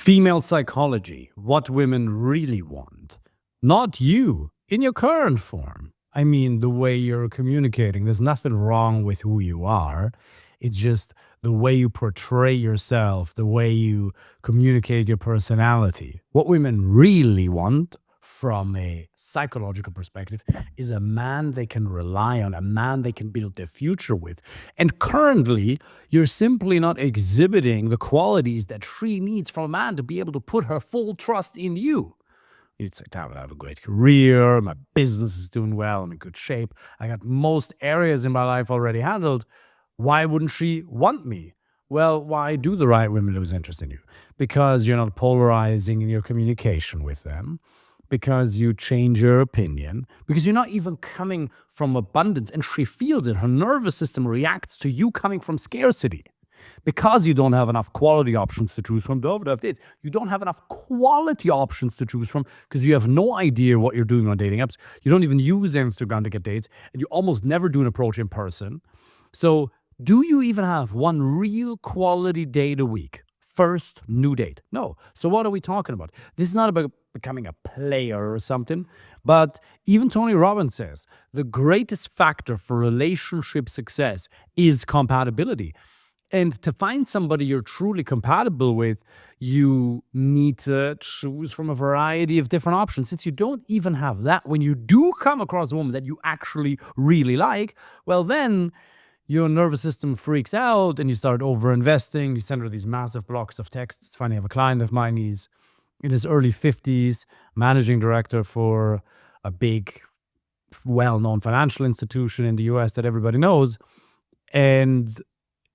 Female psychology, what women really want. Not you, in your current form. I mean, the way you're communicating. There's nothing wrong with who you are. It's just the way you portray yourself, the way you communicate your personality. What women really want from a psychological perspective is a man they can rely on, a man they can build their future with. And currently, you're simply not exhibiting the qualities that she needs from a man to be able to put her full trust in you. You'd say, I have a great career, my business is doing well, I'm in good shape, I got most areas in my life already handled. Why wouldn't she want me? Well, why do the right women lose interest in you? Because you're not polarizing in your communication with them, because you change your opinion, because you're not even coming from abundance and she feels it. Her nervous system reacts to you coming from scarcity. Because you don't have enough quality options to choose from, dates. You don't have enough quality options to choose from because you have no idea what you're doing on dating apps. You don't even use Instagram to get dates, and you almost never do an approach in person. So do you even have one real quality date a week? First new date? No. So what are we talking about? This is not about becoming a player or something, but even Tony Robbins says the greatest factor for relationship success is compatibility. And to find somebody you're truly compatible with, you need to choose from a variety of different options. Since you don't even have that, when you do come across a woman that you actually really like, well, then your nervous system freaks out and you start over-investing. You send her these massive blocks of text. It's funny, I have a client of mine, he's in his early 50s, managing director for a big, well-known financial institution in the US that everybody knows. And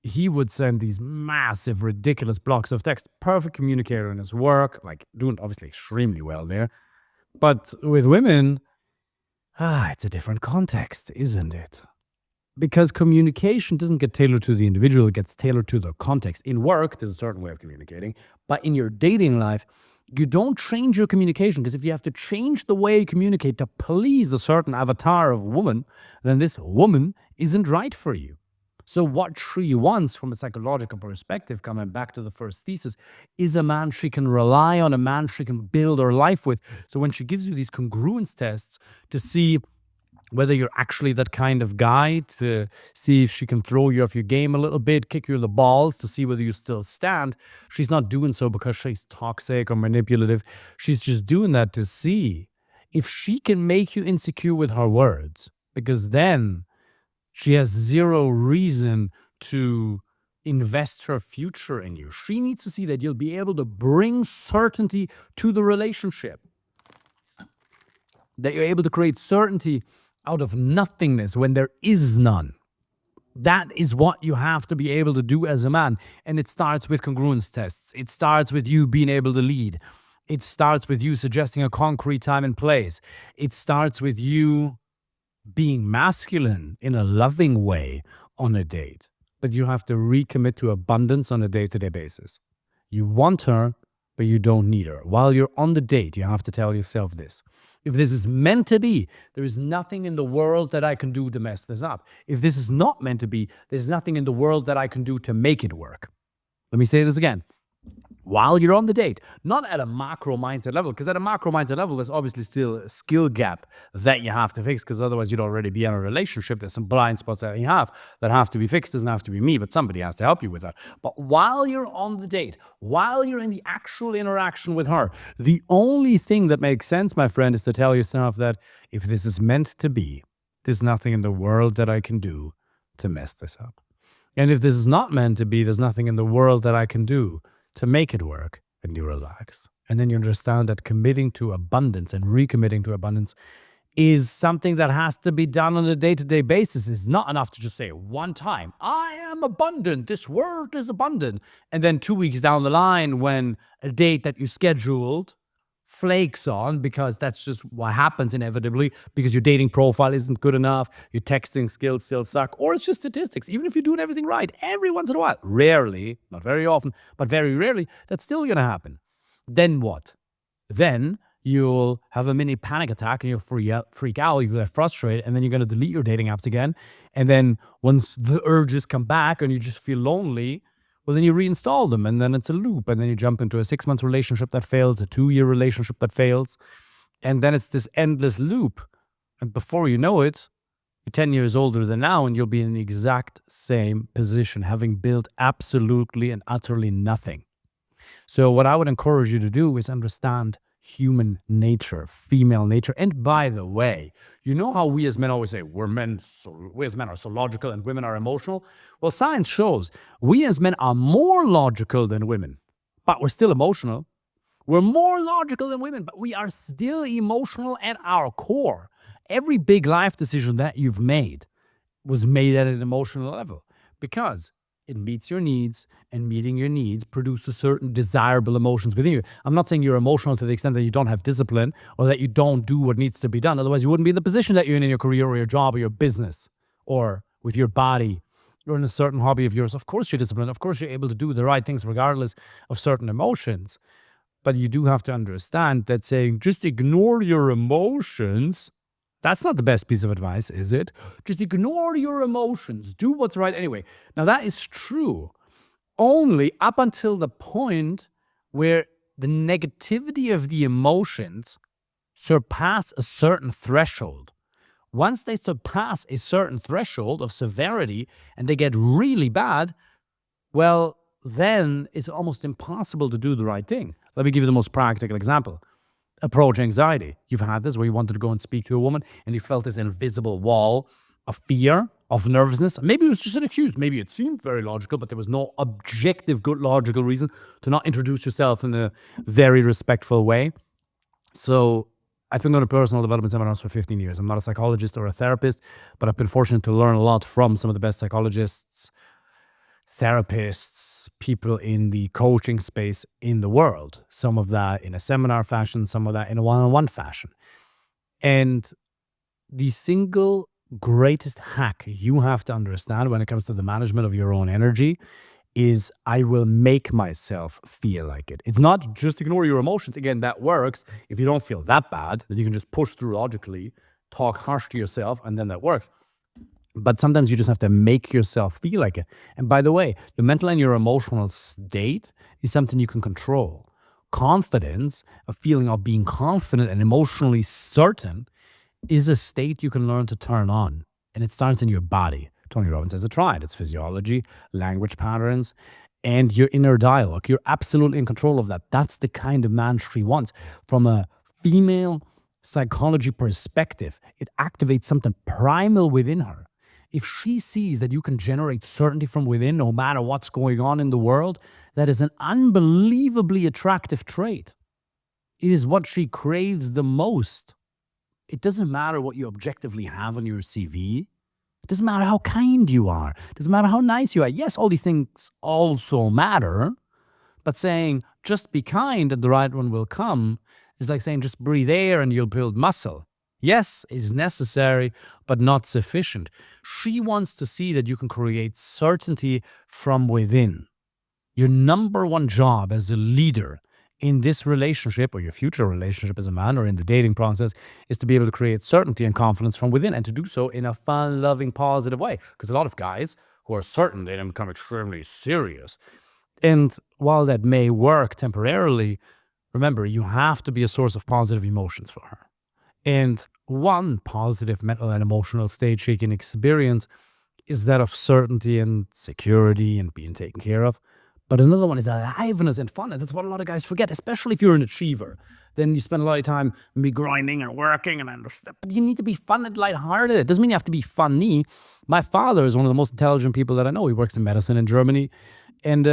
he would send these massive, ridiculous blocks of text. Perfect communicator in his work, like doing obviously extremely well there. But with women, it's a different context, isn't it? Because communication doesn't get tailored to the individual, it gets tailored to the context. In work, there's a certain way of communicating, but in your dating life, you don't change your communication, because if you have to change the way you communicate to please a certain avatar of woman, then this woman isn't right for you. So what she wants from a psychological perspective, coming back to the first thesis, is a man she can rely on, a man she can build her life with. So when she gives you these congruence tests to see whether you're actually that kind of guy, to see if she can throw you off your game a little bit, kick you in the balls to see whether you still stand, she's not doing so because she's toxic or manipulative. She's just doing that to see if she can make you insecure with her words, because then she has zero reason to invest her future in you. She needs to see that you'll be able to bring certainty to the relationship, that you're able to create certainty out of nothingness when there is none. That is what you have to be able to do as a man. And it starts with congruence tests. It starts with you being able to lead. It starts with you suggesting a concrete time and place. It starts with you being masculine in a loving way on a date. But you have to recommit to abundance on a day-to-day basis. You want her, but you don't need her. While you're on the date, you have to tell yourself this. If this is meant to be, there is nothing in the world that I can do to mess this up. If this is not meant to be, there's nothing in the world that I can do to make it work. Let me say this again. While you're on the date, not at a macro mindset level, because at a macro mindset level, there's obviously still a skill gap that you have to fix, because otherwise you'd already be in a relationship. There's some blind spots that you have that have to be fixed. Doesn't have to be me, but somebody has to help you with that. But while you're on the date, while you're in the actual interaction with her, the only thing that makes sense, my friend, is to tell yourself that if this is meant to be, there's nothing in the world that I can do to mess this up. And if this is not meant to be, there's nothing in the world that I can do to make it work, and you relax. And then you understand that committing to abundance and recommitting to abundance is something that has to be done on a day-to-day basis. It's not enough to just say one time, I am abundant, this word is abundant. And then 2 weeks down the line, when a date that you scheduled flakes on, because that's just what happens inevitably, because your dating profile isn't good enough, your texting skills still suck, or it's just statistics. Even if you're doing everything right, every once in a while, rarely, not very often, but very rarely, that's still going to happen. Then what? Then you'll have a mini panic attack and you'll freak out, you'll get frustrated, and then you're going to delete your dating apps again. And then once the urges come back and you just feel lonely, Well, then you reinstall them, and then it's a loop, and then you jump into a 6 month relationship that fails, a 2 year relationship that fails, and then it's this endless loop. And before you know it, you're 10 years older than now, and you'll be in the exact same position, having built absolutely and utterly nothing. So, what I would encourage you to do is understand human nature, female nature. And by the way, you know how we as men always say, we as men are so logical and women are emotional? Well, science shows we as men are more logical than women, but we're still emotional. We're more logical than women, but we are still emotional at our core. Every big life decision that you've made was made at an emotional level because it meets your needs, and meeting your needs produces certain desirable emotions within you. I'm not saying you're emotional to the extent that you don't have discipline or that you don't do what needs to be done. Otherwise, you wouldn't be in the position that you're in your career or your job or your business or with your body. You're in a certain hobby of yours. Of course, you're disciplined. Of course, you're able to do the right things regardless of certain emotions. But you do have to understand that saying just ignore your emotions, that's not the best piece of advice, is it? Just ignore your emotions. Do what's right anyway. Now, that is true only up until the point where the negativity of the emotions surpass a certain threshold. Once they surpass a certain threshold of severity and they get really bad, well, then it's almost impossible to do the right thing. Let me give you the most practical example. Approach anxiety. You've had this where you wanted to go and speak to a woman and you felt this invisible wall of fear, of nervousness. Maybe it was just an excuse. Maybe it seemed very logical, but there was no objective, good logical reason to not introduce yourself in a very respectful way. So I've been going to personal development seminars for 15 years. I'm not a psychologist or a therapist, but I've been fortunate to learn a lot from some of the best psychologists, therapists, people in the coaching space in the world. Some of that in a seminar fashion, some of that in a one-on-one fashion. And the single greatest hack you have to understand when it comes to the management of your own energy is I will make myself feel like it. It's not just ignore your emotions. Again, that works if you don't feel that bad, that you can just push through logically, talk harsh to yourself, and then that works. But sometimes you just have to make yourself feel like it. And by the way, your mental and your emotional state is something you can control. Confidence, a feeling of being confident and emotionally certain, is a state you can learn to turn on. And it starts in your body. Tony Robbins has tried. It's physiology, language patterns, and your inner dialogue. You're absolutely in control of that. That's the kind of man she wants. From a female psychology perspective, it activates something primal within her. If she sees that you can generate certainty from within, no matter what's going on in the world, that is an unbelievably attractive trait. It is what she craves the most. It doesn't matter what you objectively have on your CV. It doesn't matter how kind you are. It doesn't matter how nice you are. Yes, all these things also matter, but saying just be kind and the right one will come is like saying just breathe air and you'll build muscle. Yes, is necessary, but not sufficient. She wants to see that you can create certainty from within. Your number one job as a leader in this relationship or your future relationship as a man or in the dating process is to be able to create certainty and confidence from within and to do so in a fun, loving, positive way. Because a lot of guys who are certain, they then become extremely serious. And while that may work temporarily, remember, you have to be a source of positive emotions for her. And one positive mental and emotional state she can experience is that of certainty and security and being taken care of. But another one is aliveness and fun. And that's what a lot of guys forget, especially if you're an achiever. Then you spend a lot of time maybe grinding and working and understand. But you need to be fun and lighthearted. It doesn't mean you have to be funny. My father is one of the most intelligent people that I know. He works in Meessen in Germany. And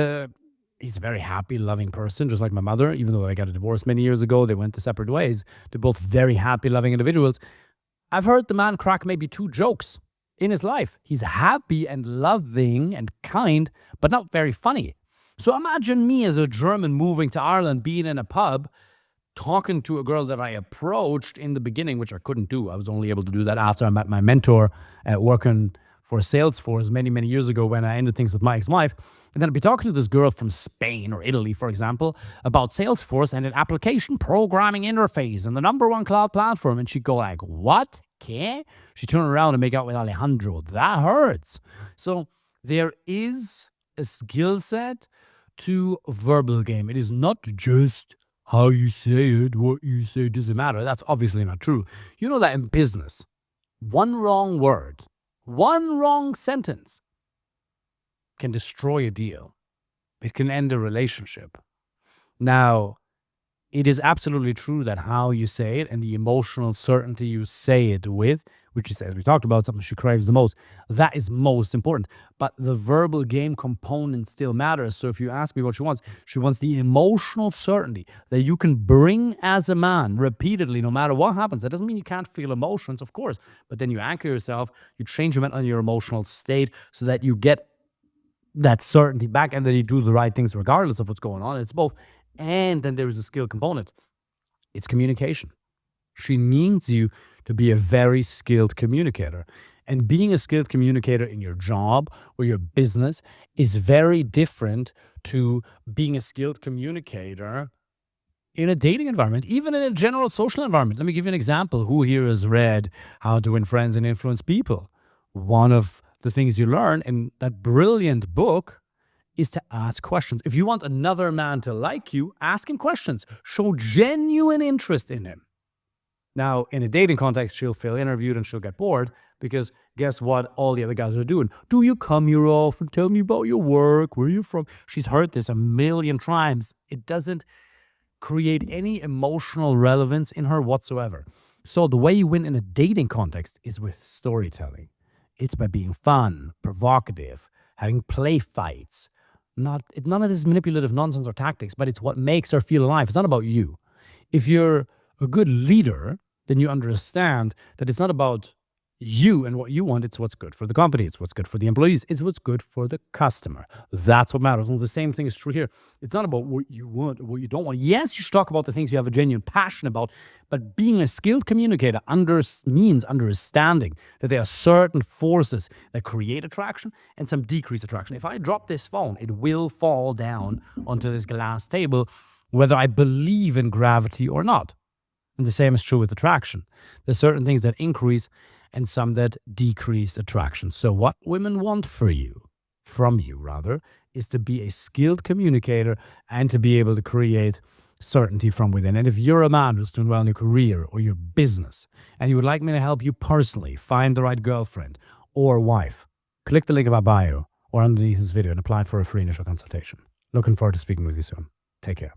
he's a very happy, loving person, just like my mother. Even though I got a divorce many years ago, they went to separate ways. They're both very happy, loving individuals. I've heard the man crack maybe 2 jokes in his life. He's happy and loving and kind, but not very funny. So imagine me as a German moving to Ireland, being in a pub, talking to a girl that I approached in the beginning, which I couldn't do. I was only able to do that after I met my mentor working for Salesforce many, many years ago when I ended things with my ex-wife. And then I'd be talking to this girl from Spain or Italy, for example, about Salesforce and an application programming interface and the number one cloud platform. And she'd go like, what? ¿Qué? She'd turn around and make out with Alejandro. That hurts. So there is a skill set to verbal game. It is not just how you say it, what you say doesn't matter. That's obviously not true. You know that in business, one wrong word, one wrong sentence can destroy a deal. It can end a relationship. Now, it is absolutely true that how you say it and the emotional certainty you say it with, which is, as we talked about, something she craves the most, that is most important. But the verbal game component still matters. So if you ask me what she wants the emotional certainty that you can bring as a man repeatedly, no matter what happens. That doesn't mean you can't feel emotions, of course, but then you anchor yourself, you change your emotional state so that you get that certainty back and then you do the right things regardless of what's going on. It's both. And then there is a skill component. It's communication. She needs you to be a very skilled communicator. And being a skilled communicator in your job or your business is very different to being a skilled communicator in a dating environment, even in a general social environment. Let me give you an example. Who here has read How to Win Friends and Influence People? One of the things you learn in that brilliant book is to ask questions. If you want another man to like you, ask him questions. Show genuine interest in him. Now, in a dating context, she'll feel interviewed and she'll get bored because guess what all the other guys are doing? Do you come here often? Tell me about your work. Where are you from? She's heard this a million times. It doesn't create any emotional relevance in her whatsoever. So the way you win in a dating context is with storytelling. It's by being fun, provocative, having play fights. None of this manipulative nonsense or tactics, but it's what makes her feel alive. It's not about you. If you're a good leader, then you understand that it's not about you and what you want. It's what's good for the company. It's what's good for the employees. It's what's good for the customer. That's what matters. And the same thing is true here. It's not about what you want or what you don't want. Yes, you should talk about the things you have a genuine passion about, but being a skilled communicator means understanding that there are certain forces that create attraction and some decrease attraction. If I drop this phone, it will fall down onto this glass table, whether I believe in gravity or not. And the same is true with attraction. There's certain things that increase and some that decrease attraction. So what women want from you, is to be a skilled communicator and to be able to create certainty from within. And if you're a man who's doing well in your career or your business, and you would like me to help you personally find the right girlfriend or wife, click the link in my bio or underneath this video and apply for a free initial consultation. Looking forward to speaking with you soon. Take care.